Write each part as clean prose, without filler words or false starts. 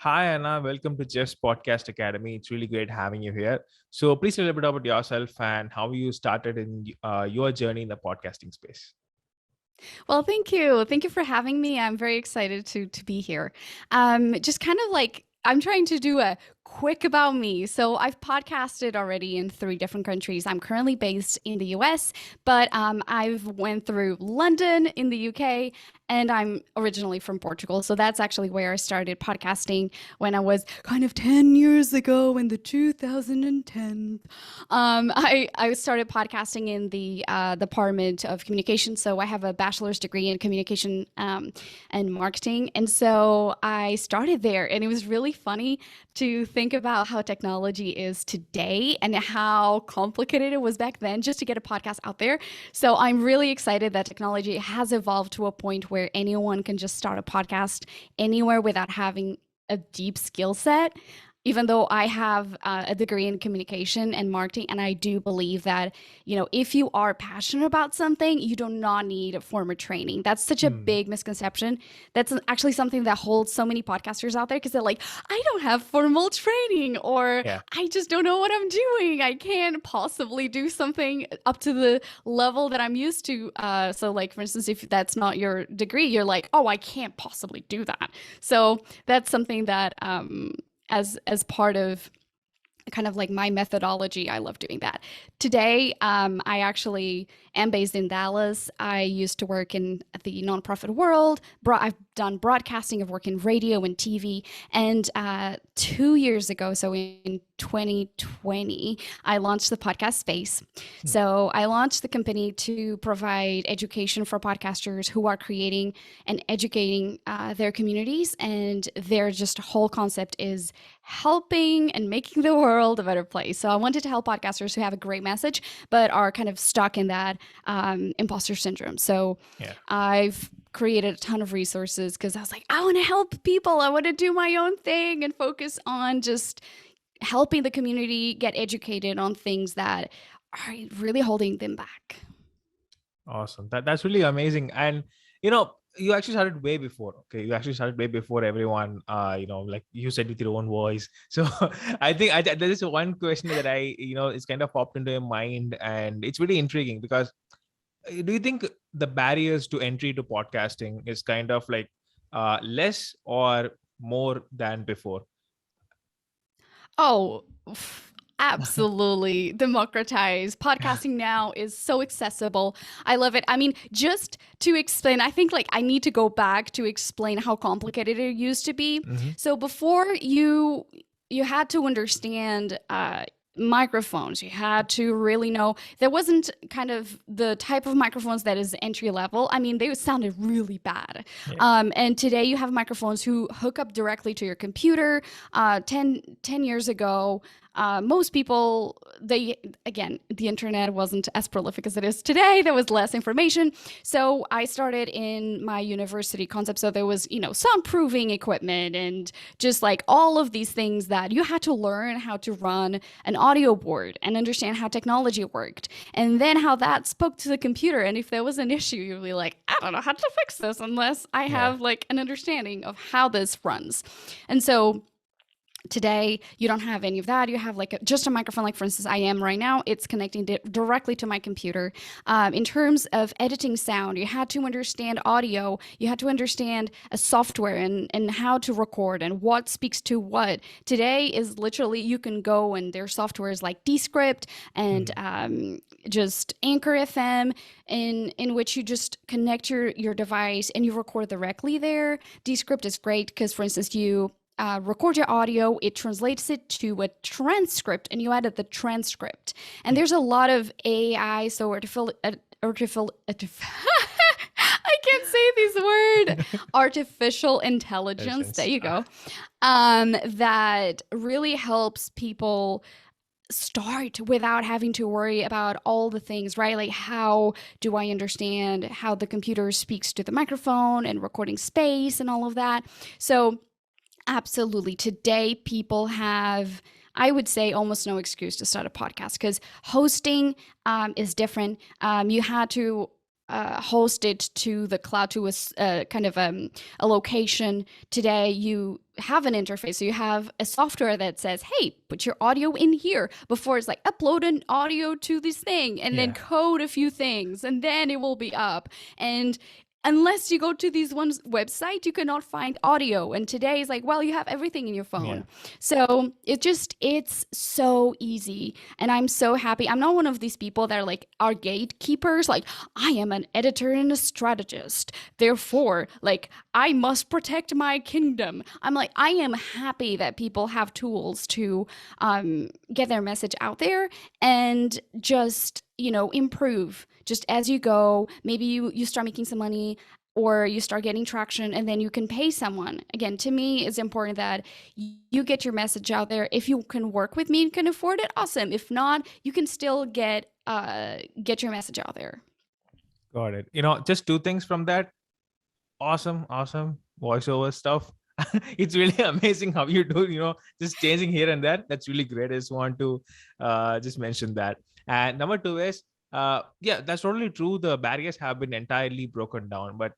Hi, Anna. Welcome to Jeff's Podcast Academy. It's really great having you here. So, please tell a bit about yourself and how you started in your journey in the podcasting space. Well, thank you. Thank you for having me. I'm very excited to be here. Just kind of like I'm trying to do a quick about me. So I've podcasted already in 3 different countries. I'm currently based in the US, but I've went through London in the UK, and I'm originally from Portugal. So that's actually where I started podcasting when I was kind of 10 years ago in the 2010s. I started podcasting in the Department of Communication. So I have a bachelor's degree in communication and marketing. And so I started there, and it was really funny to think about how technology is today and how complicated it was back then just to get a podcast out there. So I'm really excited that technology has evolved to a point where anyone can just start a podcast anywhere without having a deep skill set. Even though I have a degree in communication and marketing, and I do believe that, if you are passionate about something, you do not need formal training. That's such a Hmm. big misconception. That's actually something that holds so many podcasters out there because they're like, I don't have formal training, or Yeah. I just don't know what I'm doing. I can't possibly do something up to the level that I'm used to. So, like, for instance, if that's not your degree, you're like, oh, I can't possibly do that. So that's something that as part of kind of like my methodology, I love doing that. Today, I actually am based in Dallas. I used to work in the nonprofit world. I've done broadcasting. I've worked in radio and TV. And 2 years ago, so in 2020, I launched the podcast space. Hmm. So I launched the company to provide education for podcasters who are creating and educating their communities. And their just whole concept is helping and making the world a better place. So I wanted to help podcasters who have a great message, but are kind of stuck in that imposter syndrome. So Yeah. I've created a ton of resources because I was like, I want to help people. I want to do my own thing and focus on just helping the community get educated on things that are really holding them back. Awesome. That's really amazing. And you actually started way before. Okay, you actually started way before everyone. Like you said with your own voice. So I think there is one question that it's kind of popped into your mind, and it's really intriguing because do you think the barriers to entry to podcasting is kind of like less or more than before? Oh, absolutely democratized. Podcasting now is so accessible. I love it. I mean, just to explain, I think like I need to go back to explain how complicated it used to be. Hmm. So before you had to understand microphones. You had to really know there wasn't kind of the type of microphones that is entry level. I mean, they sounded really bad. Yeah. And today you have microphones who hook up directly to your computer. 10 years ago, most people, again, the internet wasn't as prolific as it is today. There was less information. So I started in my university concept. So there was, soundproofing equipment and just like all of these things that you had to learn how to run an audio board and understand how technology worked. And then how that spoke to the computer. And if there was an issue, you'd be like, I don't know how to fix this unless I Yeah. have like an understanding of how this runs. And so today you don't have any of that. You have like just a microphone, like for instance I am right now. It's connecting directly to my computer. In terms of editing sound, you had to understand audio. You had to understand a software and how to record and what speaks to what. Today is literally you can go and there's softwares like Descript and Hmm. just Anchor FM in which you just connect your device and you record directly there. Descript is great because, for instance, you record your audio, it translates it to a transcript, and you added the transcript. And Yeah. there's a lot of AI, so I can't say this word. Artificial intelligence. There Patience. you go. That really helps people start without having to worry about all the things, right? Like, how do I understand how the computer speaks to the microphone and recording space and all of that? So, absolutely. Today, people have, I would say, almost no excuse to start a podcast because hosting is different. You had to host it to the cloud, to a kind of a location. Today you have an interface, so you have a software that says, hey, put your audio in here. Before, it's like upload an audio to this thing and then code a few things and then it will be up. And unless you go to these one's website, you cannot find audio. And today is like, well, you have everything in your phone. So it's so easy. And I'm so happy. I'm not one of these people that are like, are gatekeepers. Like, I am an editor and a strategist. Therefore, like, I must protect my kingdom. I'm like, I am happy that people have tools to get their message out there and just, improve just as you go. Maybe you start making some money or you start getting traction and then you can pay someone. Again, to me, it's important that you get your message out there. If you can work with me and can afford it, awesome. If not, you can still get your message out there. Got it. Just two things from that. Awesome voiceover stuff. It's really amazing how you do, just changing here and there. That's really great. I just want to just mention that. And number two is, that's totally true. The barriers have been entirely broken down. But,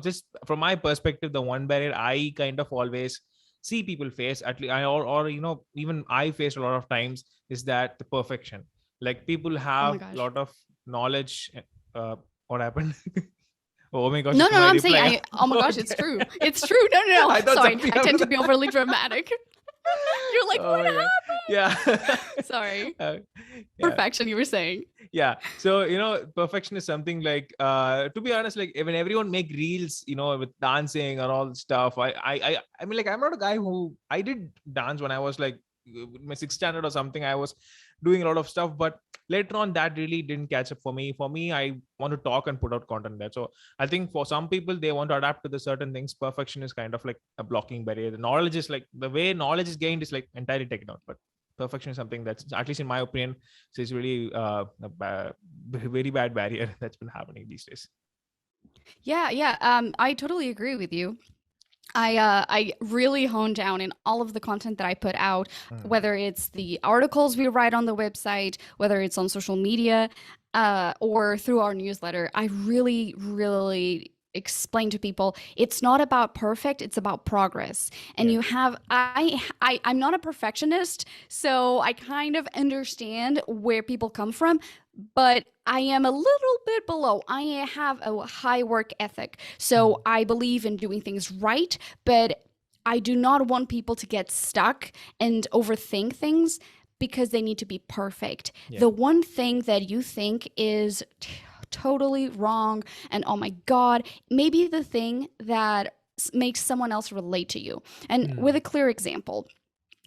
just from my perspective, the one barrier I kind of always see people face, at least, or even I face a lot of times, is that the perfection. Like, people have a lot of knowledge. What happened? Oh my gosh. No, I'm saying, oh my gosh, it's true. It's true. No. Sorry, I tend to be overly dramatic. You're like, what happened? Yeah. Sorry. Perfection, you were saying. Yeah. So, perfection is something like, to be honest, like when everyone make reels, with dancing or all stuff, I mean, like, I'm not a guy who, I did dance when I was like my 6th standard or something. I was doing a lot of stuff, but later on that really didn't catch up for me. I want to talk and put out content there. So I think for some people, they want to adapt to the certain things. Perfection is kind of like a blocking barrier. The knowledge is like, the way knowledge is gained is like entirely taken out, but perfection is something that's, at least in my opinion, is really a very bad barrier that's been happening these days. Yeah. I totally agree with you. I really hone down in all of the content that I put out, whether it's the articles we write on the website, whether it's on social media, or through our newsletter. I really, really explain to people it's not about perfect, it's about progress. And you have I'm not a perfectionist, so I kind of understand where people come from, but I am a little bit below. I have a high work ethic, so I believe in doing things right, but I do not want people to get stuck and overthink things because they need to be perfect. The one thing that you think is totally wrong and oh my god, maybe the thing that makes someone else relate to you. And with a clear example,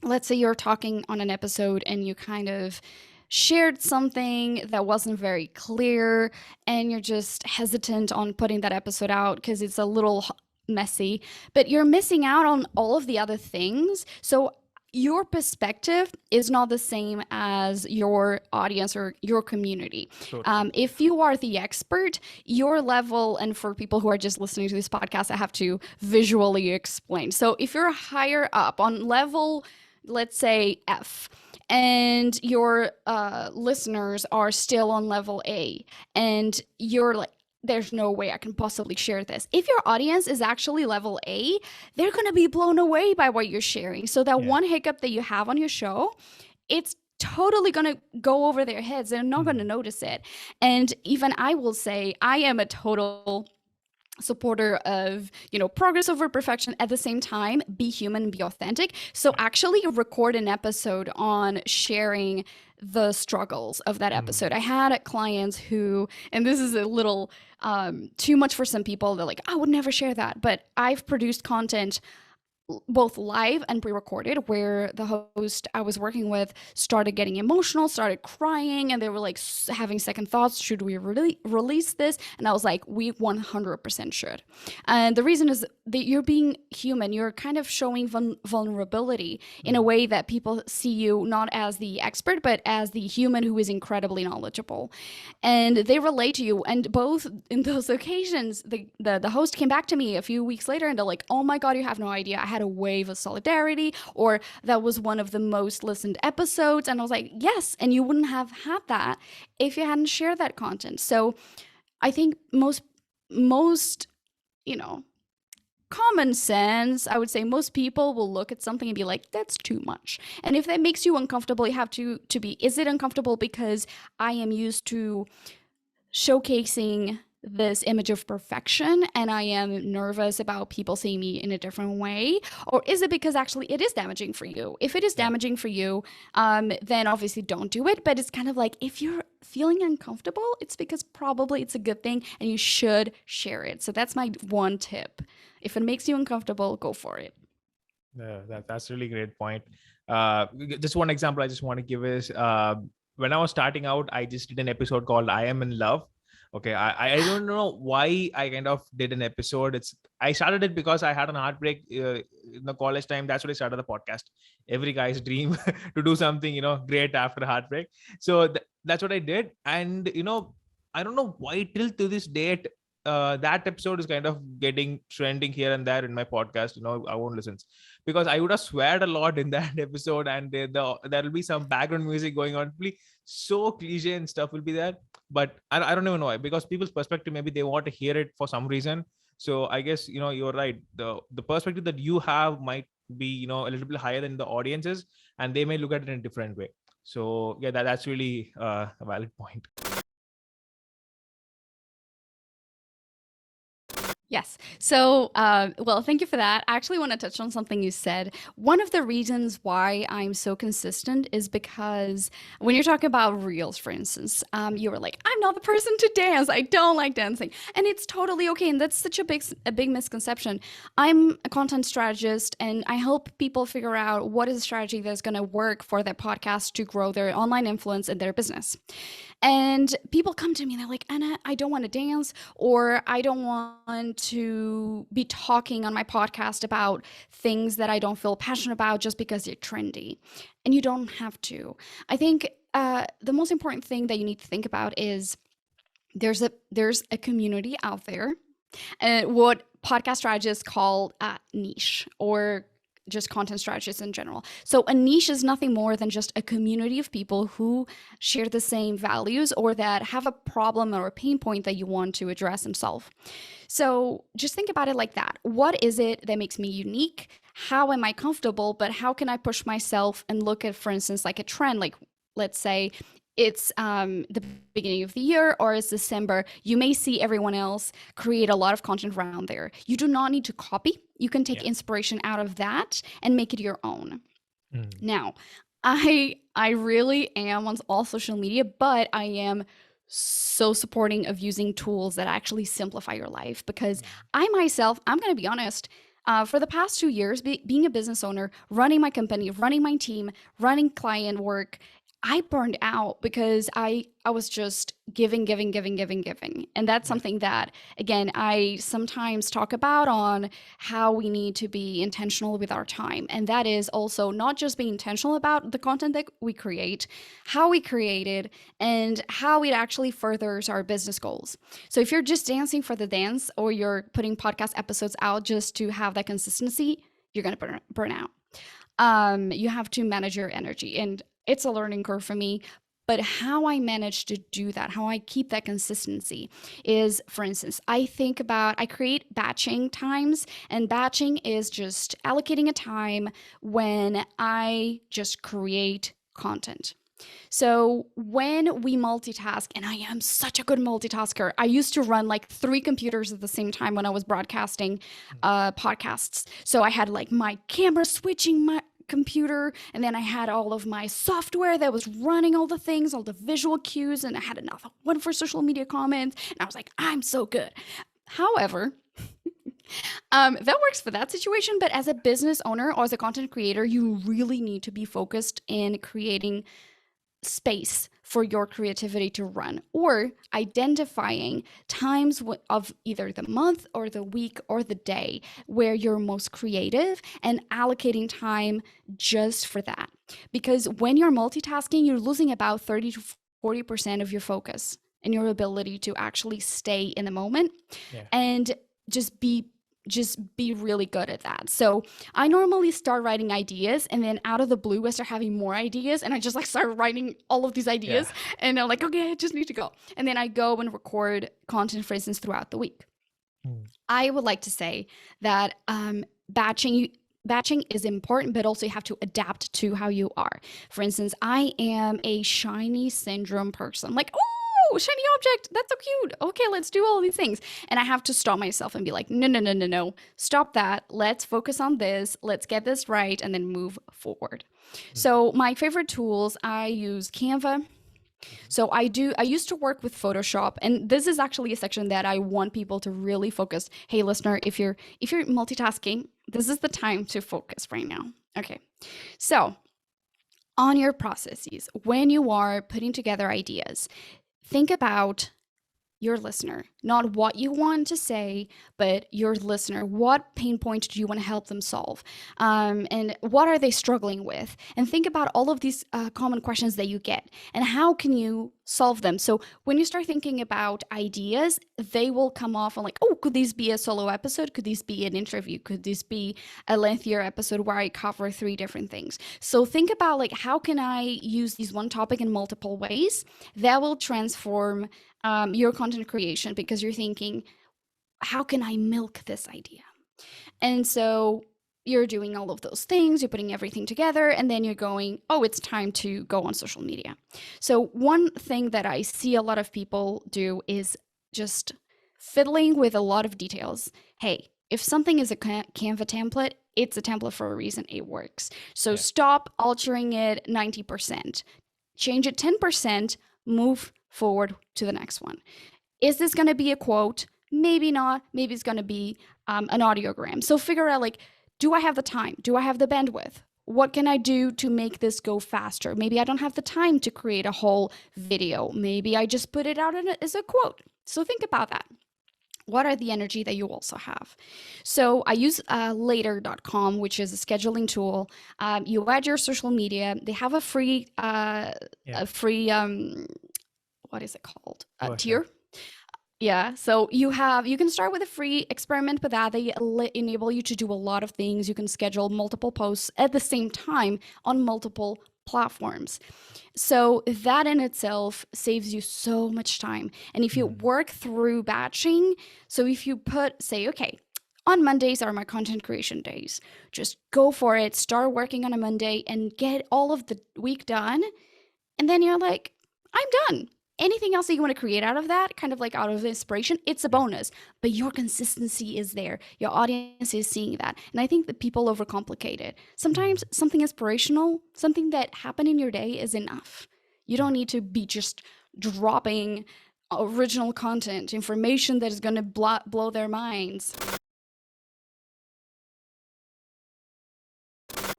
let's say you're talking on an episode and you kind of shared something that wasn't very clear and you're just hesitant on putting that episode out because it's a little messy, but you're missing out on all of the other things. So your perspective is not the same as your audience or your community. If you are the expert, your level, and for people who are just listening to this podcast, I have to visually explain. So if you're higher up on level, let's say F, and your listeners are still on level A, and you're like, there's no way I can possibly share this. If your audience is actually level A, they're going to be blown away by what you're sharing. So that one hiccup that you have on your show, it's totally going to go over their heads. They're not going to notice it. And even I will say, I am a total supporter of, progress over perfection. At the same time, be human, be authentic. So actually record an episode on sharing the struggles of that episode. I had clients who, and this is a little too much for some people, they're like, I would never share that. But I've produced content both live and pre-recorded where the host I was working with started getting emotional, started crying, and they were like having second thoughts. Should we really release this? And I was like, we 100% should. And the reason is that you're being human. You're kind of showing vulnerability in a way that people see you not as the expert, but as the human who is incredibly knowledgeable. And they relate to you. And both in those occasions, the host came back to me a few weeks later and they're like, oh my God, you have no idea. I had a wave of solidarity, or that was one of the most listened episodes. And I was like, yes, and you wouldn't have had that if you hadn't shared that content. So I think most, you know, common sense, I would say most people will look at something and be like, that's too much. And if that makes you uncomfortable, you have to be, is it uncomfortable because I am used to showcasing this image of perfection and I am nervous about people seeing me in a different way? Or is it because actually it is damaging for you? If it is damaging for you, then obviously don't do it. But it's kind of like, if you're feeling uncomfortable, it's because probably it's a good thing and you should share it. So that's my one tip. If it makes you uncomfortable, go for it. Yeah, that's really great point. Just one example I just want to give is when I was starting out, I just did an episode called "I Am in Love." Okay, I don't know why I kind of did an episode. I started it because I had an heartbreak in the college time. That's what I started the podcast. Every guy's dream to do something great after a heartbreak. So that's what I did, and I don't know why till to this date that episode is kind of getting trending here and there in my podcast. I won't listen because I would have sweared a lot in that episode, and there will be some background music going on. So cliche and stuff will be there, but I don't even know why, because people's perspective, maybe they want to hear it for some reason. So I guess you're right. The perspective that you have might be a little bit higher than the audiences, and they may look at it in a different way. So yeah, that's really a valid point. Yes. So, well, thank you for that. I actually want to touch on something you said. One of the reasons why I'm so consistent is because when you're talking about reels, for instance, you were like, I'm not the person to dance. I don't like dancing. And it's totally okay. And that's such a big misconception. I'm a content strategist and I help people figure out what is a strategy that's going to work for their podcast to grow their online influence in their business. And people come to me and they're like, Anna, I don't want to dance, or I don't want to be talking on my podcast about things that I don't feel passionate about just because they're trendy. And you don't have to. I think the most important thing that you need to think about is there's a community out there, what podcast strategists call niche, or just content strategists in general. So a niche is nothing more than just a community of people who share the same values or that have a problem or a pain point that you want to address and solve. So just think about it like that. What is it that makes me unique? How am I comfortable? But how can I push myself and look at, for instance, like a trend? Like, let's say it's the beginning of the year or it's December. You may see everyone else create a lot of content around there. You do not need to copy. You can take inspiration out of that and make it your own. Now, I really am on all social media, but I am so supporting of using tools that actually simplify your life, because I myself, I'm going to be honest, for the past 2 years, being a business owner, running my company, running my team, running client work, I burned out because I was just giving. And that's something that, again, I sometimes talk about on how we need to be intentional with our time. And that is also not just being intentional about the content that we create, how we create it, and how it actually furthers our business goals. So if you're just dancing for the dance, or you're putting podcast episodes out just to have that consistency, you're going to burn out. You have to manage your energy, and it's a learning curve for me. But how I manage to do that, how I keep that consistency is, for instance, I create batching times, and batching is just allocating a time when I just create content. So when we multitask, and I am such a good multitasker, I used to run like 3 computers at the same time when I was broadcasting podcasts. So I had like my camera switching my computer, and then I had all of my software that was running all the things, all the visual cues, and I had another one for social media comments, and I was like, I'm so good. However, that works for that situation, but as a business owner or as a content creator, you really need to be focused in creating space for your creativity to run, or identifying times of either the month or the week or the day where you're most creative and allocating time just for that. Because when you're multitasking, you're losing about 30 to 40% of your focus and your ability to actually stay in the moment and just be just be really good at that. So I normally start writing ideas, and then out of the blue I start having more ideas, and I just like start writing all of these Yeah. ideas, and I'm like, okay, I just need to go. And then I go and record content, for instance, throughout the week. Hmm. I would like to say that batching is important, but also you have to adapt to how you are. For instance, I am a shiny syndrome person. Like, oh, shiny object, that's so cute. Okay, let's do all these things. And I have to stop myself and be like, no, no, no, no, no. Stop that. Let's focus on this. Let's get this right and then move forward. Hmm. So my favorite tools, I use Canva. So I used to work with Photoshop, and this is actually a section that I want people to really focus. Hey listener, if you're multitasking, this is the time to focus right now. Okay. So, on your processes, when you are putting together ideas, think about your listener, not what you want to say, but your listener. What pain point do you want to help them solve? And what are they struggling with? And think about all of these common questions that you get and how can you solve them. So when you start thinking about ideas, they will come off on like, oh, could this be a solo episode? Could this be an interview? Could this be a lengthier episode where I cover 3 different things? So think about like, how can I use this one topic in multiple ways that will transform your content creation, because you're thinking, how can I milk this idea? And so you're doing all of those things, you're putting everything together, and then you're going, oh, it's time to go on social media. So, one thing that I see a lot of people do is just fiddling with a lot of details. Hey, if something is a Canva template, it's a template for a reason, it works. So, Yeah. stop altering it 90%, change it 10%, move forward to the next one. Is this going to be a quote? Maybe not. Maybe it's going to be an audiogram. So figure out like, do I have the time? Do I have the bandwidth? What can I do to make this go faster? Maybe I don't have the time to create a whole video. Maybe I just put it out as a quote. So think about that. What are the energy that you also have? So I use later.com, which is a scheduling tool. You add your social media. They have a free what is it called? Tier. Yeah. So you can start with a free experiment with that. They enable you to do a lot of things. You can schedule multiple posts at the same time on multiple platforms. So that in itself saves you so much time. And if you work through batching, so if you say, okay, on Mondays are my content creation days, just go for it, start working on a Monday and get all of the week done. And then you're like, I'm done. Anything else that you want to create out of that, kind of like out of inspiration, it's a bonus. But your consistency is there. Your audience is seeing that. And I think that people overcomplicate it. Sometimes something inspirational, something that happened in your day is enough. You don't need to be just dropping original content, information that is going to blow their minds.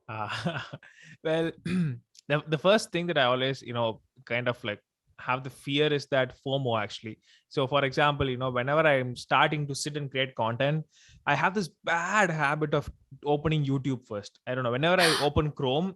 Well, the first thing that I always, kind of like have the fear is that FOMO actually. So for example, whenever I'm starting to sit and create content, I have this bad habit of opening YouTube first. I don't know. Whenever I open Chrome,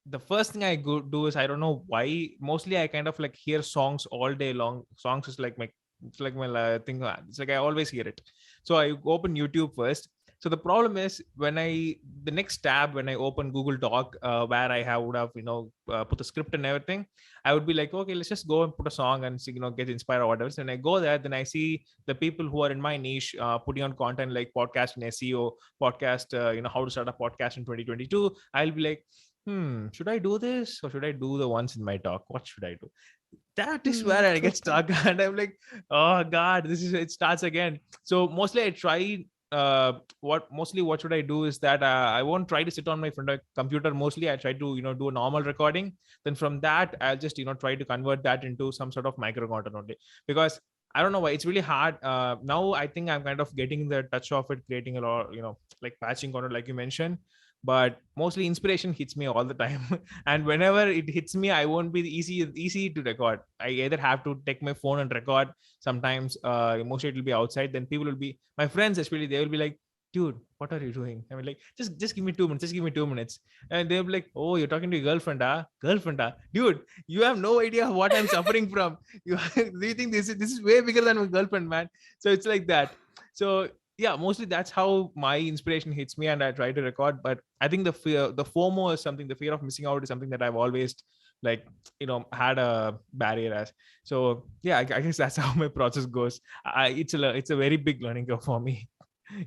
the first thing I go do is, I don't know why. Mostly I kind of like hear songs all day long. Songs is like my thing. It's like I always hear it. So I open YouTube first. So the problem is the next tab when I open Google Doc, where I would have put the script and everything, I would be like, okay, let's just go and put a song and see, get inspired or whatever. So when I go there, then I see the people who are in my niche putting on content like podcast and SEO, podcast, how to start a podcast in 2022. I'll be like, should I do this or should I do the ones in my talk? What should I do? That is where I get stuck. And I'm like, oh God, it starts again. So mostly I try what should I do is that I won't try to sit on my front of computer. Mostly I try to do a normal recording. Then from that I'll just try to convert that into some sort of micro content only, because I don't know why it's really hard. Now I think I'm kind of getting the touch of it, creating a lot, like patching content, like you mentioned. But mostly inspiration hits me all the time. And whenever it hits me, I won't be easy to record. I either have to take my phone and record. Sometimes mostly it will be outside. Then people will be, my friends especially, they will be like, dude, what are you doing? I mean, like, just give me 2 minutes. Just give me 2 minutes. And they'll be like, oh, you're talking to your girlfriend, Girlfriend, Dude, you have no idea what I'm suffering from. Do you think this is way bigger than my girlfriend, man? So it's like that. So yeah, mostly that's how my inspiration hits me and I try to record. But I think the FOMO is something, the fear of missing out is something that I've always like, had a barrier as. So yeah, I guess that's how my process goes. It's a very big learning curve for me.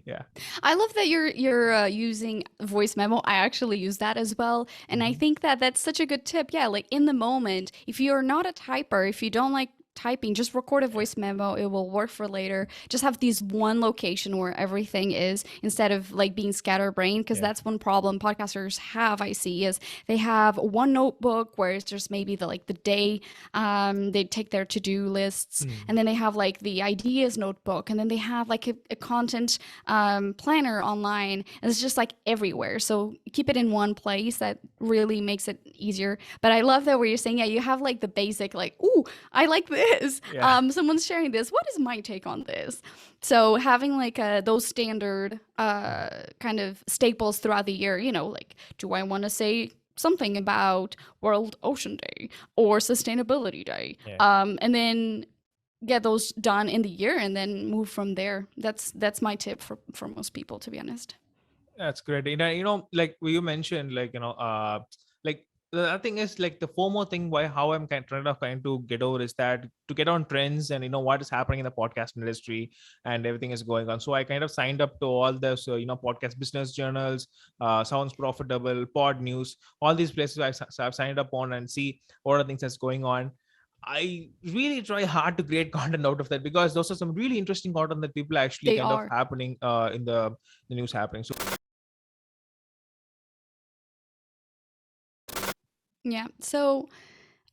Yeah. I love that you're using voice memo. I actually use that as well, and I Mhm. think that that's such a good tip. Yeah, like in the moment, if you're not a typer, if you don't like typing, just record a voice memo. It will work for later. Just have these one location where everything is instead of like being scatterbrained, because Yeah. that's one problem podcasters have. I see is they have one notebook where it's just maybe the day they take their to-do lists, Mm. and then they have like the ideas notebook, and then they have like a content planner online, and it's just like everywhere. So keep it in one place. That really makes it easier. But I love that what you're saying. Yeah, you have like the basic, like, ooh, I like this. Yeah. Someone's sharing this. What is my take on this? So having like those standard kind of staples throughout the year, like, do I want to say something about World Ocean Day or Sustainability Day? Yeah. And then get those done in the year and then move from there. That's my tip for most people, to be honest. That's great. Like you mentioned, like, like the other thing is like the FOMO thing. Why, how I'm trying to get over is that to get on trends and what is happening in the podcast industry and everything is going on. So I kind of signed up to all the podcast business journals, Sounds Profitable, Pod News, all these places I've signed up on and see what are the things that's going on. I really try hard to create content out of that because those are some really interesting content that people are actually They kind of are. happening in the news happening. So Yeah. So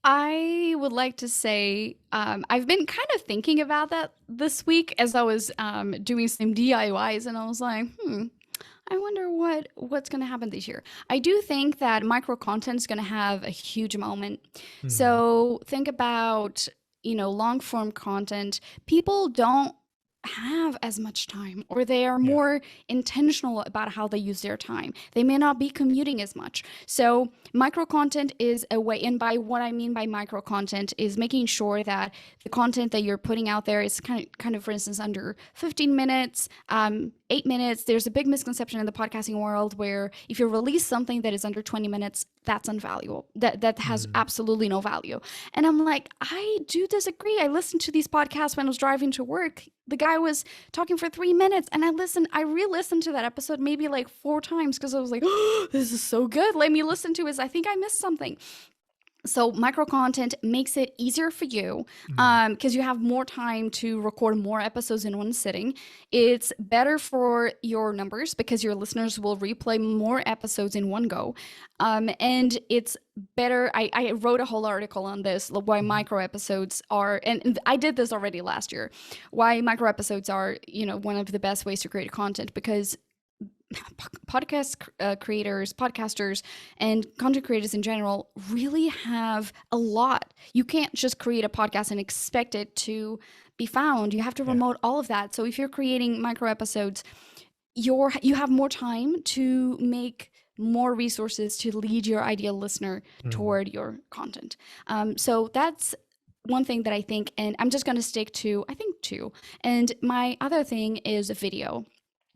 I would like to say I've been kind of thinking about that this week as I was doing some DIYs, and I was like, I wonder what's going to happen this year. I do think that micro content is going to have a huge moment. Hmm. So think about, long form content. People don't have as much time, or they are Yeah. more intentional about how they use their time. They may not be commuting as much. So micro content is a way, and by what I mean by micro content is making sure that the content that you're putting out there is kind of, for instance, under 15 minutes, 8 minutes. There's a big misconception in the podcasting world where if you release something that is under 20 minutes, that's unvaluable. That has Hmm. absolutely no value. And I'm like, I do disagree. I listened to these podcasts when I was driving to work. The guy was talking for 3 minutes, and I re-listened to that episode maybe like 4 times because I was like, oh, this is so good. Let me listen to it. I think I missed something. So micro content makes it easier for you Hmm. because you have more time to record more episodes in one sitting. It's better for your numbers because your listeners will replay more episodes in one go. And it's better. I wrote a whole article on this, why Hmm. micro episodes are, and I did this already last year, why micro episodes are, one of the best ways to create content, because podcast creators, podcasters, and content creators in general really have a lot. You can't just create a podcast and expect it to be found. You have to Yeah. remote all of that. So if you're creating micro episodes, you have more time to make more resources to lead your ideal listener Hmm. toward your content. So that's one thing that I think, and I'm just going to stick to, I think, two. And my other thing is video.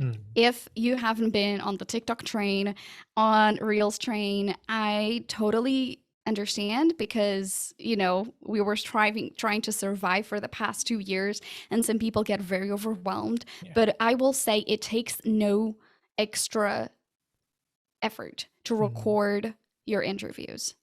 Hmm. If you haven't been on the TikTok train, on Reels train, I totally understand because, we were trying to survive for the past 2 years, and some people get very overwhelmed. Yeah. But I will say it takes no extra effort to Hmm. record your interviews.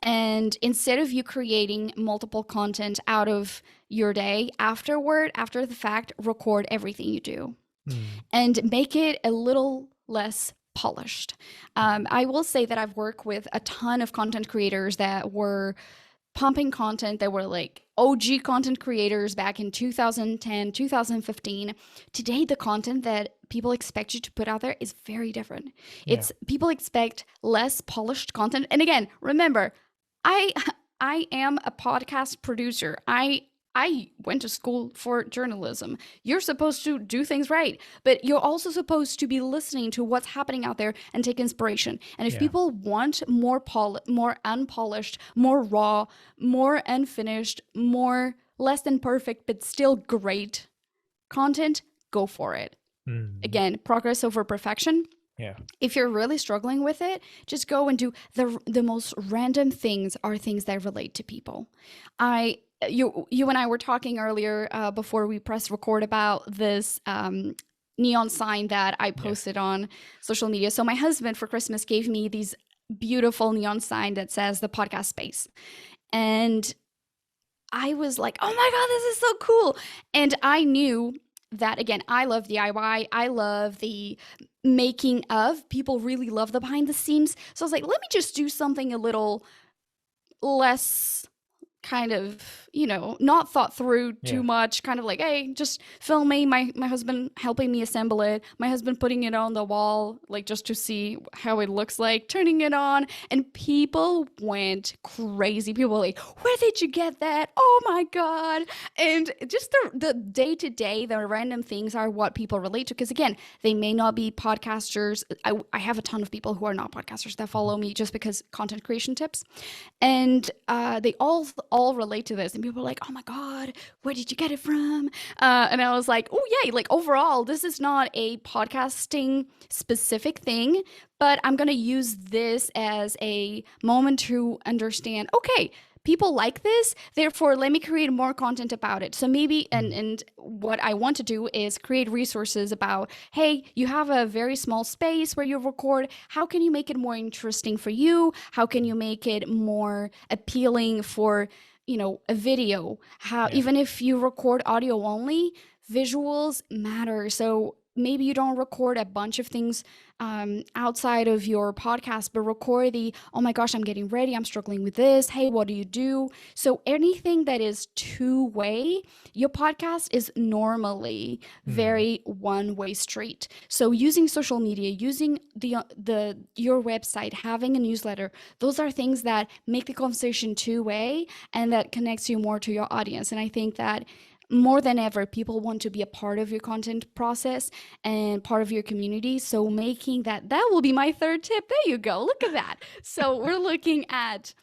And instead of you creating multiple content out of your day, after the fact, record everything you do Hmm. and make it a little less polished. I will say that I've worked with a ton of content creators that were pumping content that were like OG content creators back in 2010, 2015. Today, the content that people expect you to put out there is very different. Yeah. It's people expect less polished content. And again, remember, I I am a podcast producer. I went to school for journalism. You're supposed to do things right, but you're also supposed to be listening to what's happening out there and take inspiration. And if Yeah. people want more unpolished, more raw, more unfinished, more less than perfect but still great content, go for it. Again, progress over perfection. Yeah. If you're really struggling with it, just go and do the most random things are things that relate to people. You and I were talking earlier before we press record about this neon sign that I posted on social media. So my husband for Christmas gave me these beautiful neon sign that says the podcast space. And I was like, oh my God, this is so cool. And I knew that, again, I love DIY. I love the making of. People really love the behind the scenes. So I was like, let me just do something a little less kind of, not thought through too much, kind of like, hey, just filming my husband helping me assemble it, my husband putting it on the wall, like just to see how it looks like, turning it on, and people went crazy. People were like, where did you get that? Oh my God. And just the day-to-day, the random things are what people relate to, because again, they may not be podcasters. I have a ton of people who are not podcasters that follow me just because content creation tips, and they all relate to this, and people are like, oh my God, where did you get it from? And I was like, oh yeah, like overall this is not a podcasting specific thing, but I'm gonna use this as a moment to understand, okay, people like this, therefore let me create more content about it. So maybe and what I want to do is create resources about, hey, you have a very small space where you record, how can you make it more interesting for you? How can you make it more appealing for a video? Even if you record audio only, visuals matter. So maybe you don't record a bunch of things outside of your podcast, but record oh my gosh, I'm getting ready, I'm struggling with this, hey, what do you do? So anything that is two-way, your podcast is normally very one-way street. So using social media, using your website, having a newsletter, those are things that make the conversation two-way and that connects you more to your audience. And I think that more than ever, people want to be a part of your content process and part of your community. So making that will be my third tip. There you go. Look at that. So we're looking at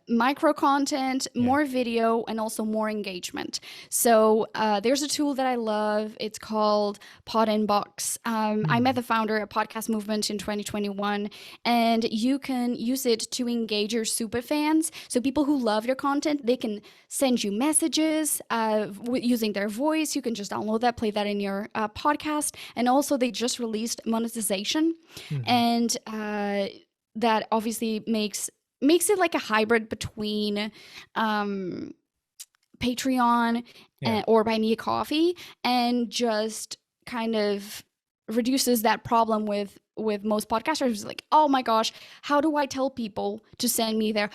micro content, more video, and also more engagement. So there's a tool that I love. It's called Pod Inbox. I met the founder at Podcast Movement in 2021, and you can use it to engage your super fans. So people who love your content, they can send you messages using their voice. You can just download that, play that in your podcast. And also they just released monetization. And that obviously makes it like a hybrid between Patreon or Buy Me a Coffee, and just kind of reduces that problem with most podcasters who's like, oh my gosh, how do I tell people to send me their,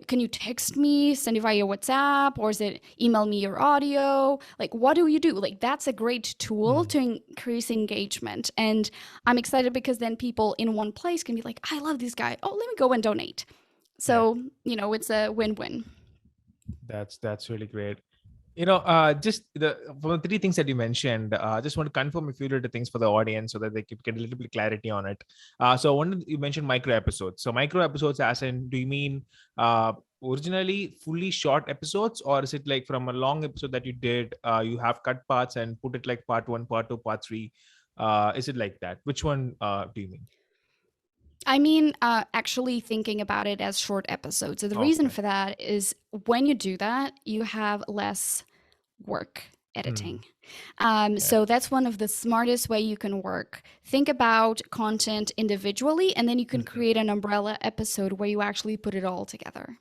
can you text me, send it via WhatsApp, or is it email me your audio? Like, what do you do? Like, that's a great tool to increase engagement. And I'm excited because then people in one place can be like, I love this guy. Oh, let me go and donate. So, it's a win-win. That's really great. Just from the three things that you mentioned, I just want to confirm a few little things for the audience so that they could get a little bit of clarity on it. So you mentioned micro episodes. So micro episodes, as in, do you mean originally fully short episodes, or is it like from a long episode that you did, you have cut parts and put it like part 1, part 2, part 3? Is it like that? Which one do you mean? I mean, actually thinking about it as short episodes. So the reason for that is when you do that, you have less work editing. So that's one of the smartest way you can work. Think about content individually, and then you can create an umbrella episode where you actually put it all together.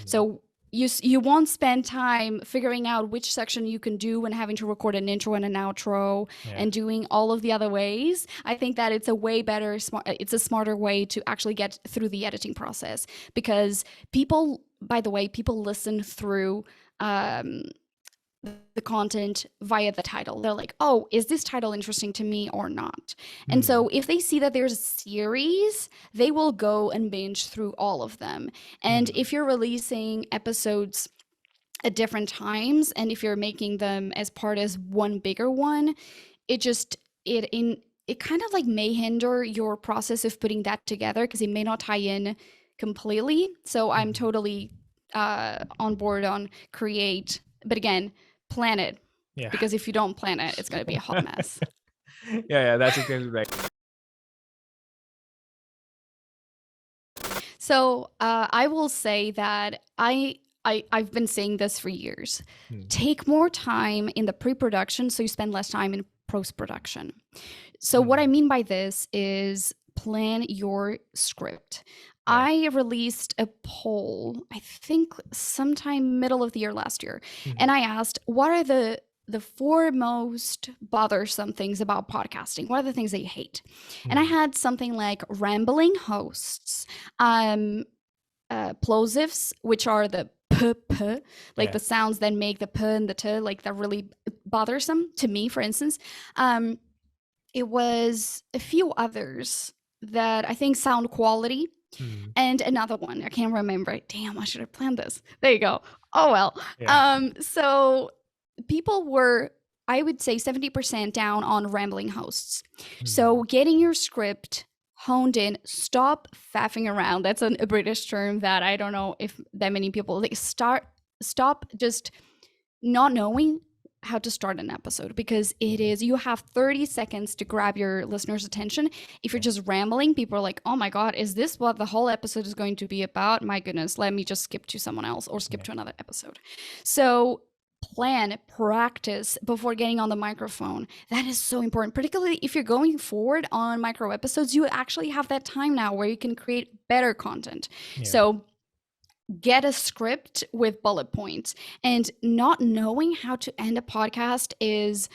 So you won't spend time figuring out which section you can do and having to record an intro and an outro and doing all of the other ways. I think that it's a way better, it's a smarter way to actually get through the editing process, because people listen through the content via the title. They're like, oh, is this title interesting to me or not? And so if they see that there's a series, they will go and binge through all of them. And if you're releasing episodes at different times, and if you're making them as part as one bigger one, it kind of like may hinder your process of putting that together, because it may not tie in completely. So I'm totally on board on create, but again, plan it, because if you don't plan it, it's going to be a hot mess. Yeah, that's exactly right. So I will say that I've been saying this for years. Take more time in the pre-production so you spend less time in post-production. So what I mean by this is plan your script. Yeah. I released a poll, I think sometime middle of the year last year, and I asked, what are the four most bothersome things about podcasting? What are the things that you hate? And I had something like rambling hosts, plosives, which are the p, like the sounds that make the p and the t, like they're really bothersome to me, for instance. It was a few others that I think sound quality. And another one, I can't remember. Damn, I should have planned this. There you go. Oh well. Yeah. So people were, I would say, 70% down on rambling hosts. So getting your script honed in, stop faffing around. That's a British term that I don't know if that many people stop just not knowing how to start an episode, because it is, you have 30 seconds to grab your listener's attention. If you're just rambling, people are like, oh my God, is this what the whole episode is going to be about? My goodness, let me just skip to someone else or skip to another episode. So plan, practice before getting on the microphone. That is so important, particularly if you're going forward on micro episodes. You actually have that time now where you can create better content. So get a script with bullet points. And not knowing how to end a podcast is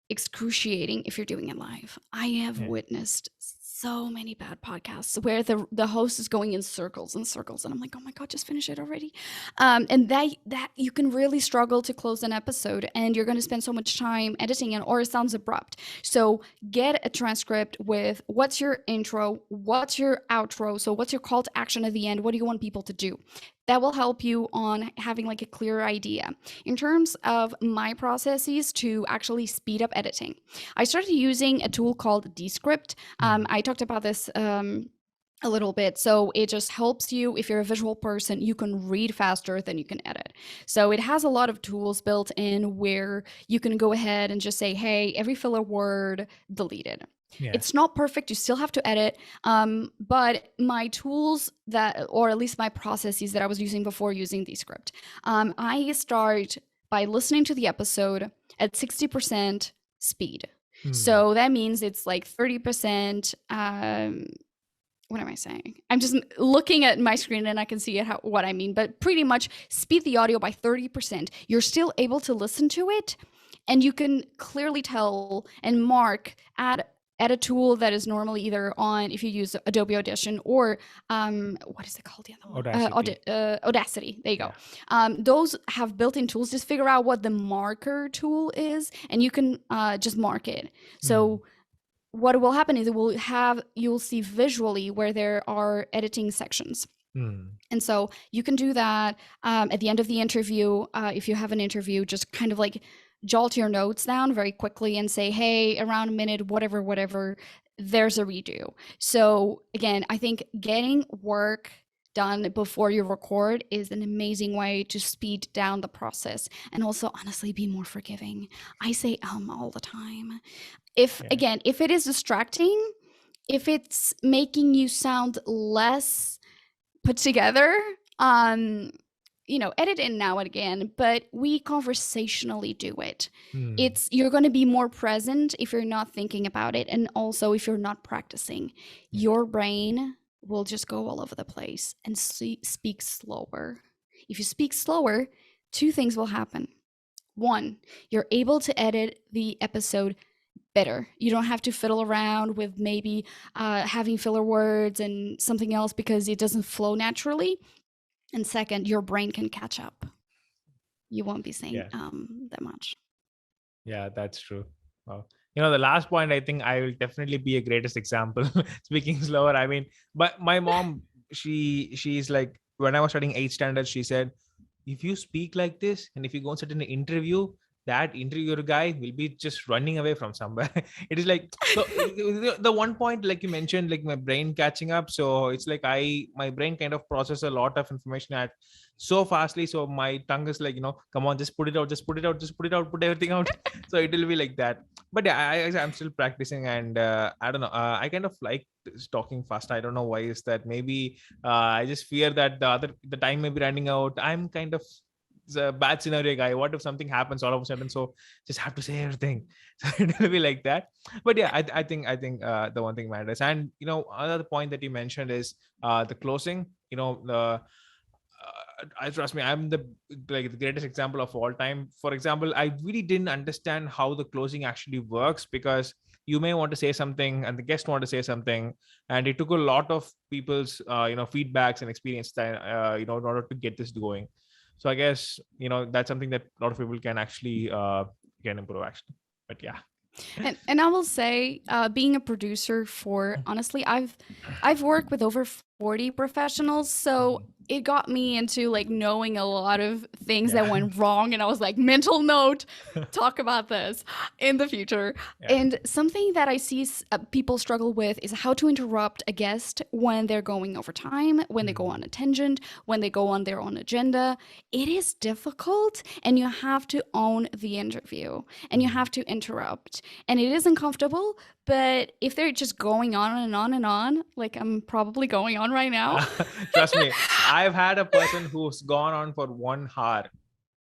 excruciating if you're doing it live. I have witnessed so many bad podcasts where the host is going in circles and circles, and I'm like, oh my God, just finish it already. And that you can really struggle to close an episode, and you're going to spend so much time editing it, or it sounds abrupt. So get a transcript with what's your intro, what's your outro, so what's your call to action at the end, what do you want people to do? That will help you on having like a clear idea. In terms of my processes to actually speed up editing, I started using a tool called Descript. I talked about this a little bit. So it just helps you, if you're a visual person, you can read faster than you can edit. So it has a lot of tools built in where you can go ahead and just say, hey, every filler word deleted. It's not perfect. You still have to edit. But my tools that, or at least my processes that I was using before using Descript, I start by listening to the episode at 60% speed. So that means it's like 30%. What am I saying? I'm just looking at my screen and I can see what I mean, but pretty much speed the audio by 30%. You're still able to listen to it, and you can clearly tell and mark at a tool that is normally either on, if you use Adobe Audition, or what is it called? The other one? Audacity. There you go. Those have built-in tools. Just figure out what the marker tool is, and you can just mark it. So what will happen is you'll see visually where there are editing sections. And so you can do that at the end of the interview. If you have an interview, just kind of like jolt your notes down very quickly and say, hey, around a minute, whatever, there's a redo. So again, I think getting work done before you record is an amazing way to speed down the process, and also honestly be more forgiving. I say all the time. If it is distracting, if it's making you sound less put together, edit in now and again, but we conversationally do it. You're going to be more present if you're not thinking about it, and also if you're not practicing. Your brain will just go all over the place and speak slower. If you speak slower, two things will happen. One, you're able to edit the episode better. You don't have to fiddle around with maybe having filler words and something else because it doesn't flow naturally. And second, your brain can catch up. You won't be saying that much. Yeah, that's true. Wow. The last point, I think I will definitely be a greatest example. Speaking slower. I mean, but my mom, she's like, when I was studying 8th standard, she said, if you speak like this and if you go and sit in an interview, that interviewer guy will be just running away from somewhere. It is like, so the one point, like you mentioned, like my brain catching up. So it's like my brain kind of process a lot of information at so fastly. So my tongue is like, come on, just put it out, just put it out, just put it out, put everything out. So it will be like that. But yeah, I'm still practicing, and I don't know. I kind of like talking fast. I don't know why is that. Maybe I just fear that the time may be running out. I'm kind of a bad scenario guy. What if something happens all of a sudden? So just have to say everything. So it will be like that. But yeah, I think the one thing matters. And another point that you mentioned is the closing. I trust me, I'm the greatest example of all time. For example, I really didn't understand how the closing actually works, because you may want to say something and the guest want to say something, and it took a lot of people's feedbacks and experience that in order to get this going. So I guess that's something that a lot of people can actually can improve actually. But yeah. And I will say, being a producer for, honestly, I've worked with over 40 professionals, so it got me into like knowing a lot of things that went wrong, and I was like, mental note, talk about this in the future. And something that I see people struggle with is how to interrupt a guest when they're going over time, when they go on a tangent, when they go on their own agenda. It is difficult, and you have to own the interview, and you have to interrupt, and it is uncomfortable. But if they're just going on and on and on, like I'm probably going on right now. Trust me, I've had a person who's gone on for 1 hour,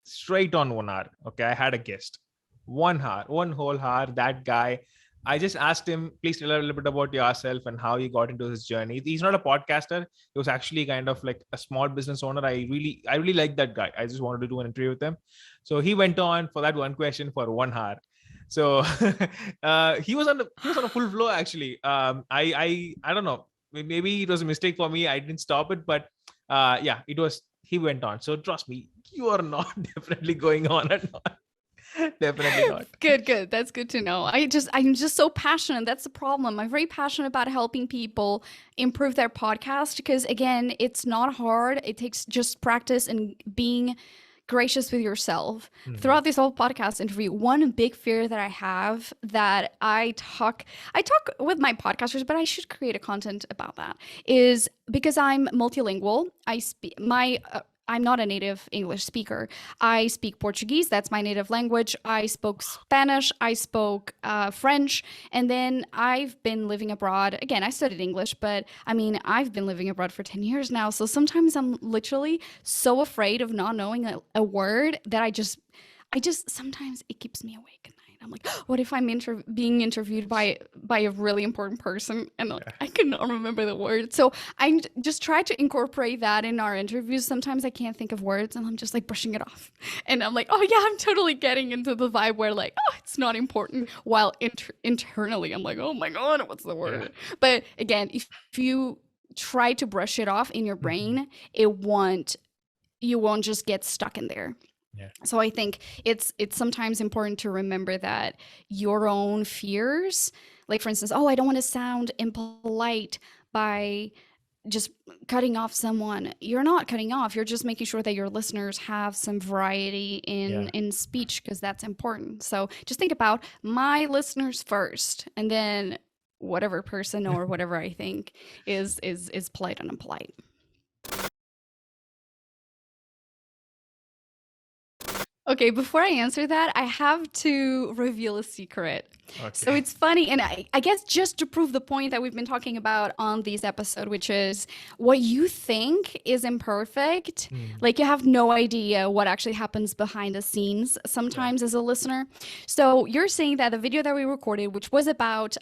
straight on 1 hour. Okay, I had a guest, 1 hour, one whole hour. That guy, I just asked him, please tell a little bit about yourself and how you got into this journey. He's not a podcaster. He was actually kind of like a small business owner. I really like that guy. I just wanted to do an interview with him. So he went on for that one question for 1 hour. So he was on a full flow actually. I don't know. Maybe it was a mistake for me. I didn't stop it, but yeah, it was. He went on. So trust me, you are not definitely going on and on. Definitely not. Good. That's good to know. I'm just so passionate. That's the problem. I'm very passionate about helping people improve their podcast, because again, it's not hard. It takes just practice and being gracious with yourself. Throughout this whole podcast interview, one big fear that I have, that I talk with my podcasters, but I should create a content about that, is because I'm multilingual. I'm not a native English speaker. I speak Portuguese. That's my native language. I spoke Spanish. I spoke French. And then I've been living abroad. Again, I studied English, but I mean, I've been living abroad for 10 years now. So sometimes I'm literally so afraid of not knowing a word that I just sometimes it keeps me awake at night. I'm like, what if I'm being interviewed by a really important person and like, I cannot remember the word? So I just try to incorporate that in our interviews. Sometimes I can't think of words and I'm just like brushing it off. And I'm like, oh yeah, I'm totally getting into the vibe where like, oh, it's not important. While internally, I'm like, oh my God, what's the word? Yeah. But again, if you try to brush it off in your brain, you won't just get stuck in there. Yeah. So I think it's sometimes important to remember that your own fears, like for instance, oh, I don't want to sound impolite by just cutting off someone. You're not cutting off. You're just making sure that your listeners have some variety in speech, because that's important. So just think about my listeners first, and then whatever person or whatever I think is polite and impolite. Okay, before I answer that, I have to reveal a secret. Okay. So it's funny, and I guess just to prove the point that we've been talking about on this episode, which is what you think is imperfect, like you have no idea what actually happens behind the scenes sometimes as a listener. So you're saying that the video that we recorded, which was about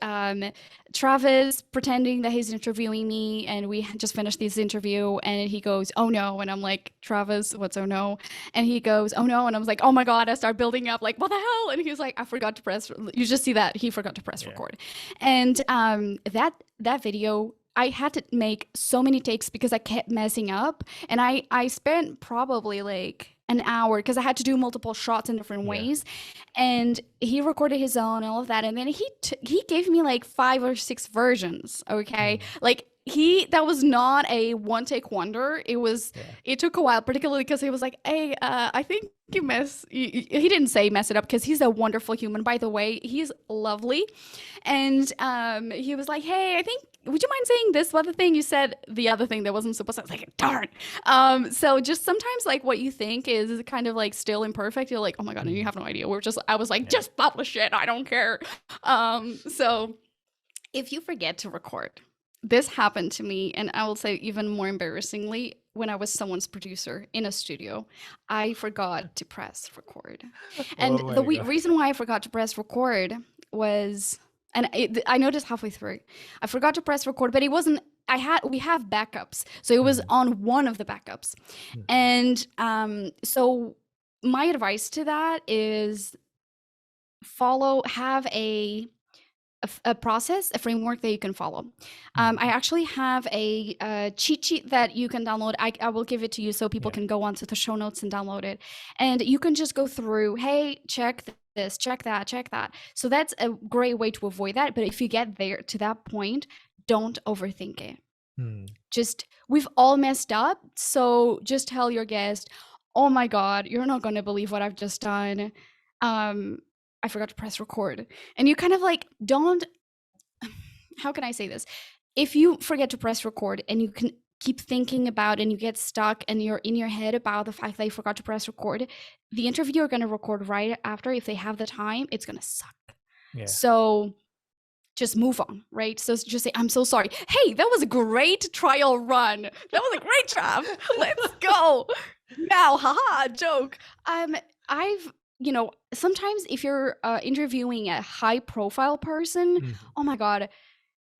Travis pretending that he's interviewing me, and we just finished this interview, and he goes, oh no, and I'm like, Travis, what's oh no? And he goes, oh no, and I was like, oh my God, I start building up, like, what the hell? And he was like, I forgot to press, you just see that he forgot to press record. And that video, I had to make so many takes because I kept messing up, and I spent probably like an hour because I had to do multiple shots in different ways. And he recorded his own, all of that, and then he gave me like 5 or 6 versions. Okay, like that was not a one take wonder. Yeah. It took a while, particularly because he was like, hey, I think he didn't say mess it up, because he's a wonderful human, by the way. He's lovely. And he was like, hey, I think, would you mind saying this other thing? You said the other thing that wasn't supposed to. I was like, darn. So just sometimes like what you think is kind of like still imperfect. You're like, oh my God, and you have no idea. I was like, just publish it. I don't care. So if you forget to record, this happened to me, and I will say even more embarrassingly, when I was someone's producer in a studio, I forgot to press record. And Oh the my God. reason why I forgot to press record was, and I noticed halfway through, I forgot to press record, but it wasn't, we have backups. So it was on one of the backups. And so my advice to that is have a process, a framework that you can follow. I actually have a cheat sheet that you can download. I will give it to you so people can go onto the show notes and download it. And you can just go through, hey, check this, check that, check that. So that's a great way to avoid that. But if you get there to that point, don't overthink it. Just, we've all messed up. So just tell your guest, oh my God, you're not going to believe what I've just done. I forgot to press record. And you kind of like, how can I say this? If you forget to press record and you can keep thinking about, and you get stuck and you're in your head about the fact that you forgot to press record, the interview you're going to record right after, if they have the time, it's going to suck. Yeah. So just move on, right? So just say, I'm so sorry. Hey, that was a great trial run. That was a great job. Let's go. Now, haha, joke. Sometimes if you're interviewing a high profile person, oh my God,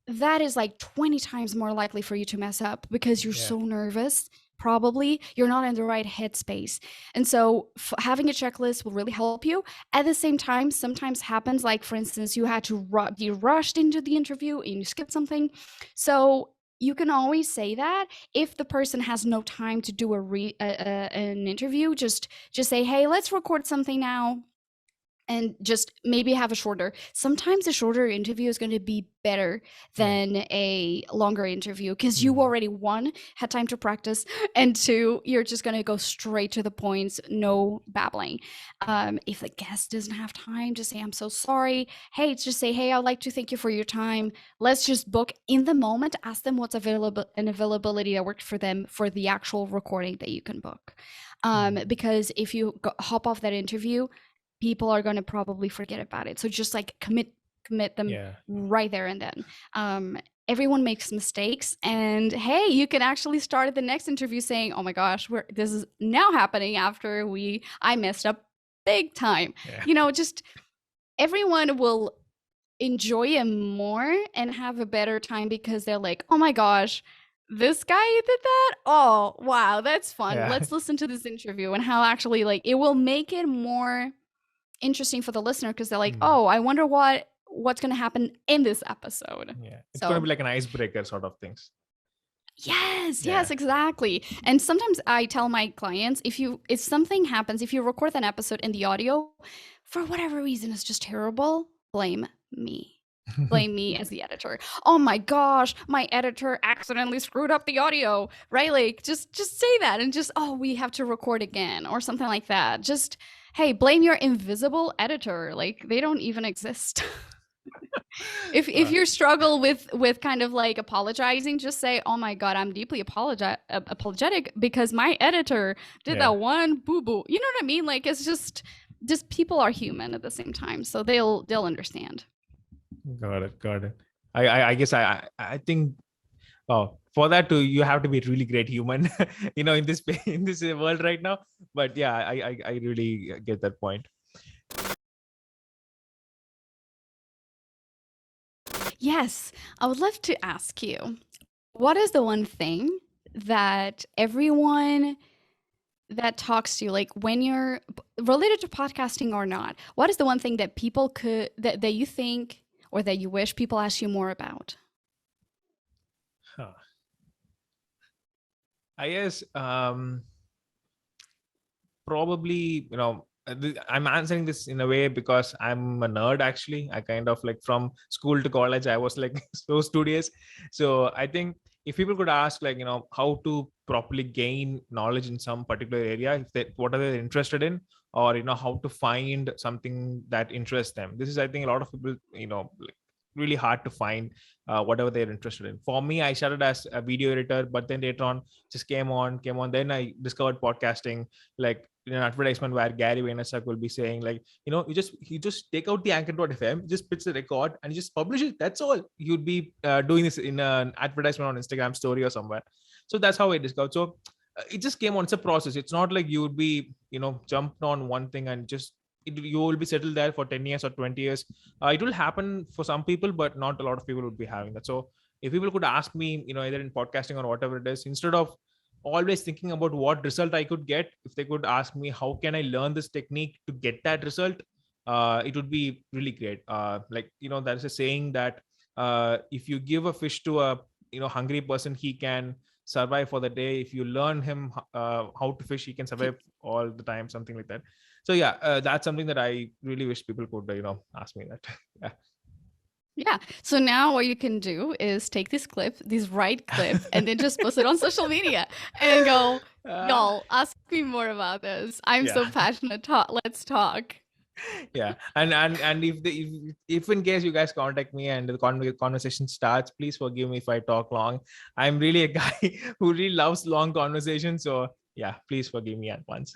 that is like 20 times more likely for you to mess up, because you're so nervous. Probably you're not in the right headspace. And so having a checklist will really help you. At the same time, sometimes happens, like for instance, you had to be rushed into the interview and you skipped something. So you can always say that if the person has no time to do an interview, just say, hey, let's record something now. And just maybe have a shorter. Sometimes a shorter interview is going to be better than a longer interview, because you already, one, had time to practice, and two, you're just going to go straight to the points, no babbling. If the guest doesn't have time, just say, I'm so sorry. Hey, just say, hey, I'd like to thank you for your time. Let's just book in the moment. Ask them what's available and availability that worked for them for the actual recording that you can book. Because if you hop off that interview, people are going to probably forget about it. So just like commit them right there and then. Everyone makes mistakes, and hey, you can actually start the next interview saying, oh my gosh, this is now happening after I messed up big time. Just everyone will enjoy it more and have a better time, because they're like, oh my gosh, this guy did that? Oh, wow, that's fun. Let's listen to this interview, and how actually like it will make it more interesting for the listener, because they're like, oh, I wonder what's going to happen in this episode. It's going to be like an icebreaker sort of things. Yes, exactly. And sometimes I tell my clients, if something happens, if you record an episode and the audio for whatever reason is just terrible, blame me. Blame me as the editor. Oh my gosh, my editor accidentally screwed up the audio, right? Like just say that, and just, oh, we have to record again or something like that. Just, hey, blame your invisible editor. Like they don't even exist. If you struggle with kind of like apologizing, just say, oh my God, I'm deeply apologetic because my editor did that one boo-boo. You know what I mean? Like it's just people are human at the same time, so they'll understand. Got it. I guess I think, for that too, you have to be a really great human, in this world right now. But yeah, I really get that point. Yes, I would love to ask you, what is the one thing that everyone that talks to you, like when you're related to podcasting or not, what is the one thing that people that you think or that you wish people ask you more about? I guess probably, I'm answering this in a way because I'm a nerd. Actually, I kind of like from school to college, I was like so studious. So I think if people could ask, like, how to properly gain knowledge in some particular area, if they, what are they interested in, or how to find something that interests them. This is, I think, a lot of people, like, really hard to find whatever they're interested in. For me, I started as a video editor, but then later on just came on. Then I discovered podcasting, like in an advertisement where Gary Vaynerchuk will be saying, like, you just take out the anchor.fm, just pitch the record, and you just publish it. That's all. You'd be doing this in an advertisement on Instagram story or somewhere. So that's how I discovered. So it just came on. It's a process. It's not like you would be, jumped on one thing and just you will be settled there for 10 years or 20 years. It will happen for some people, but not a lot of people would be having that. So if people could ask me, either in podcasting or whatever it is, instead of always thinking about what result I could get, if they could ask me, how can I learn this technique to get that result, it would be really great. Like, there's a saying that if you give a fish to a hungry person, he can survive for the day. If you learn him how to fish, he can survive all the time, something like that. So yeah, that's something that I really wish people could ask me that. Yeah. Yeah. So now what you can do is take this right clip, and then just post it on social media and go, y'all, ask me more about this. I'm so passionate. Let's talk. Yeah. And if in case you guys contact me and the conversation starts, please forgive me if I talk long. I'm really a guy who really loves long conversations. So yeah, please forgive me at once.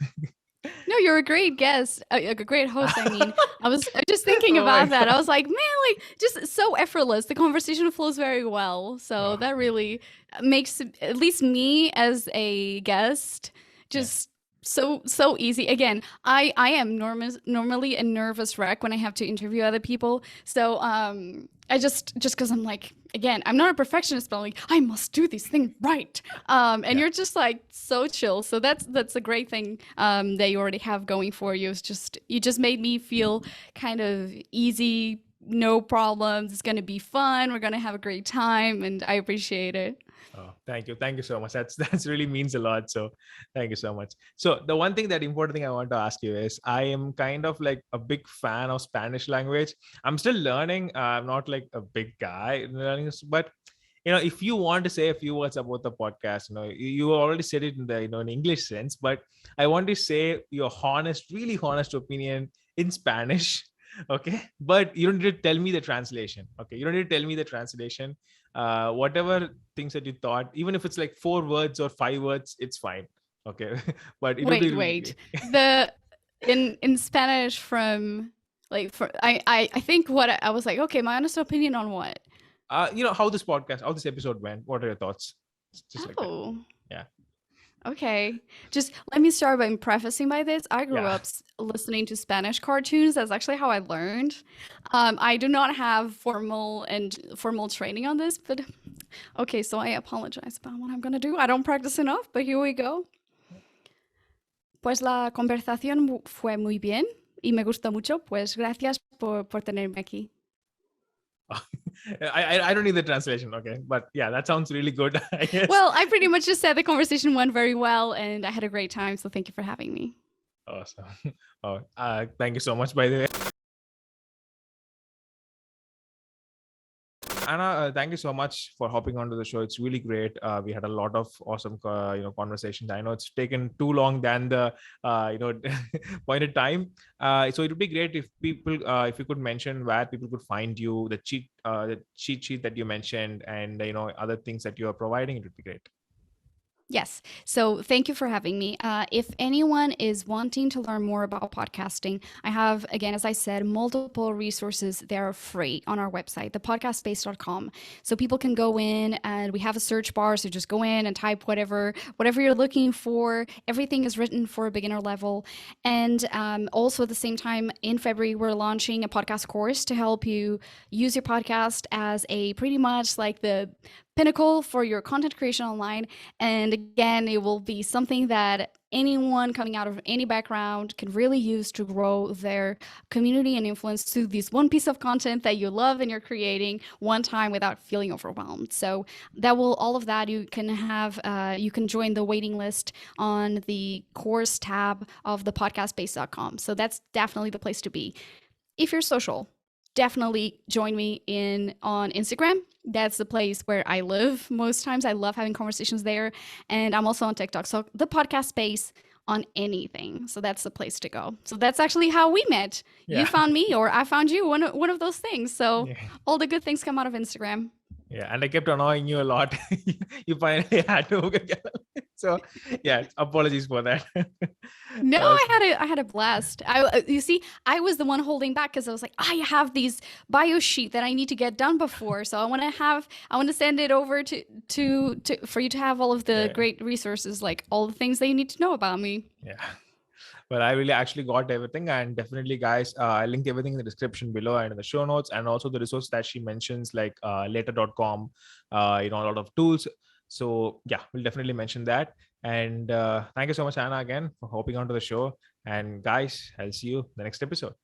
No, you're a great guest, a great host. I mean, I was just thinking about that. I was like, man, like, just so effortless. The conversation flows very well. So that really makes at least me as a guest just so easy. Again, I am normally a nervous wreck when I have to interview other people. So I just because I'm like, again, I'm not a perfectionist, but I'm like, I must do this thing right. And you're just like so chill. So that's a great thing that you already have going for you. It's just, you just made me feel kind of easy, no problems. It's going to be fun. We're going to have a great time, and I appreciate it. Oh, thank you so much. That's really means a lot. So thank you so much. So the one thing, that important thing I want to ask you is, I am kind of like a big fan of Spanish language. I'm still learning. I'm not like a big guy in learning this, but if you want to say a few words about the podcast, you already said it in the in English sense, but I want to say your really honest opinion in Spanish. Okay, but you don't need to tell me the translation. Okay, you don't need to tell me the translation. Whatever things that you thought, even if it's like 4 words or 5 words, it's fine. Okay. But wait the in Spanish, from like, I think what I was like, okay, my honest opinion on what, how this episode went. What are your thoughts? Just like that. Yeah. Okay. Just let me start by prefacing by this. I grew up listening to Spanish cartoons. That's actually how I learned. I do not have formal training on this, but okay, so I apologize about what I'm going to do. I don't practice enough, but here we go. Pues la conversación fue muy bien y me gustó mucho. Pues gracias por tenerme aquí. I don't need the translation, okay, but yeah, that sounds really good. I guess. Well, I pretty much just said the conversation went very well, and I had a great time. So thank you for having me. Awesome. Thank you so much, by the way. Ana, thank you so much for hopping onto the show. It's really great. We had a lot of awesome, conversations. I know it's taken too long than the, pointed time. So it would be great if people, if you could mention where people could find you, the cheat sheet that you mentioned, and other things that you are providing. It would be great. Yes. So thank you for having me. If anyone is wanting to learn more about podcasting, I have, again, as I said, multiple resources that are free on our website, thepodcastspace.com. So people can go in, and we have a search bar. So just go in and type whatever you're looking for. Everything is written for a beginner level. And also at the same time, in February, we're launching a podcast course to help you use your podcast as a pretty much like the pinnacle for your content creation online. And again, it will be something that anyone coming out of any background can really use to grow their community and influence to this one piece of content that you love and you're creating one time without feeling overwhelmed. So all of that you can have, you can join the waiting list on the course tab of thepodcastbase.com. So that's definitely the place to be. If you're social, definitely join me on Instagram. That's the place where I live most times. I love having conversations there. And I'm also on TikTok. So the podcast space on anything. So that's the place to go. So that's actually how we met. You Yeah. found me or I found you, one of those things. So Yeah. all the good things come out of Instagram. Yeah, and I kept annoying you a lot. You finally had to. So, yeah, apologies for that. No, Uh, I had a blast. You see, I was the one holding back because I was like, I have these bio sheet that I need to get done before, so I want to send it over to for you to have all of the yeah, great resources, like all the things that you need to know about me. yeah. But I really actually got everything, and definitely, guys, I linked everything in the description below and in the show notes, and also the resource that she mentions, like later.com, a lot of tools. So yeah, we'll definitely mention that. And thank you so much, Anna, again for hopping onto the show. And guys, I'll see you in the next episode.